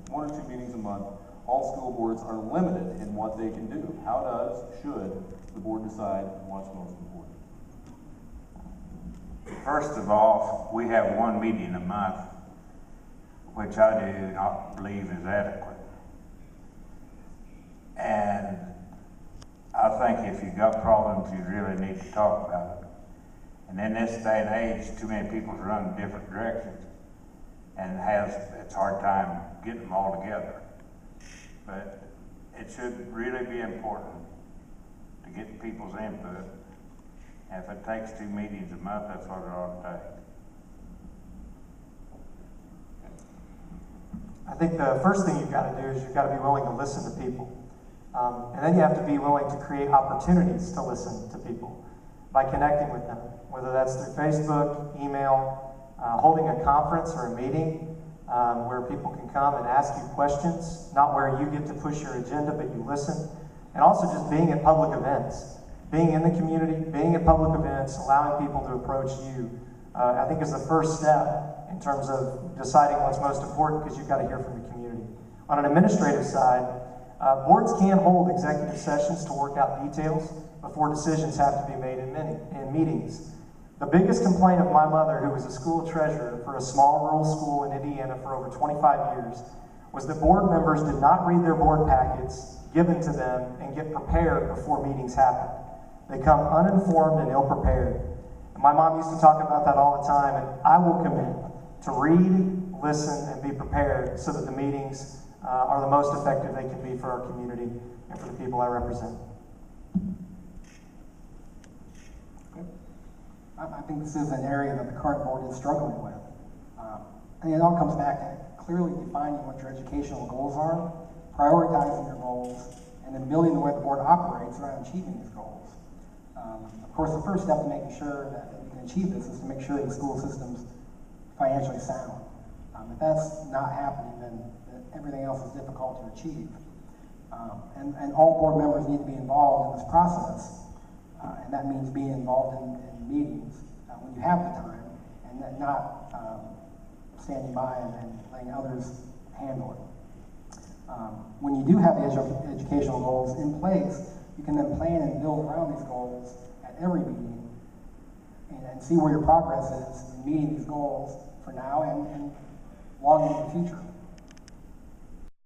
1 or 2 meetings a month, all school boards are limited in what they can do. How should the board decide what's most important? First of all, we have 1 meeting a month, which I do not believe is adequate. And I think if you've got problems, you really need to talk about it. And in this day and age, too many people run in different directions, and it's a hard time getting them all together. But it should really be important to get people's input. And if it takes 2 meetings a month, that's what it ought to take. I think the first thing you've got to do is you've got to be willing to listen to people. And then you have to be willing to create opportunities to listen to people by connecting with them, whether that's through Facebook, email, holding a conference or a meeting where people can come and ask you questions, not where you get to push your agenda, but you listen. And also just being at public events, being in the community, being at public events, allowing people to approach you, I think is the first step in terms of deciding what's most important, because you've got to hear from the community. On an administrative side, boards can hold executive sessions to work out details before decisions have to be made in meetings. The biggest complaint of my mother, who was a school treasurer for a small rural school in Indiana for over 25 years, was that board members did not read their board packets given to them and get prepared before meetings happen. They come uninformed and ill-prepared. And my mom used to talk about that all the time, and I will commit to read, listen, and be prepared so that the meetings are the most effective they can be for our community and for the people I represent. I think this is an area that the current board is struggling with. And it all comes back to clearly defining what your educational goals are, prioritizing your goals, and then building the way the board operates around achieving these goals. Of course, the first step to making sure that we can achieve this is to make sure the school system's financially sound. If that's not happening, then everything else is difficult to achieve. And all board members need to be involved in this process. And that means being involved in meetings when you have the time, and then not standing by and letting others handle it. When you do have the educational goals in place, you can then plan and build around these goals at every meeting and see where your progress is in meeting these goals for now and long into the future.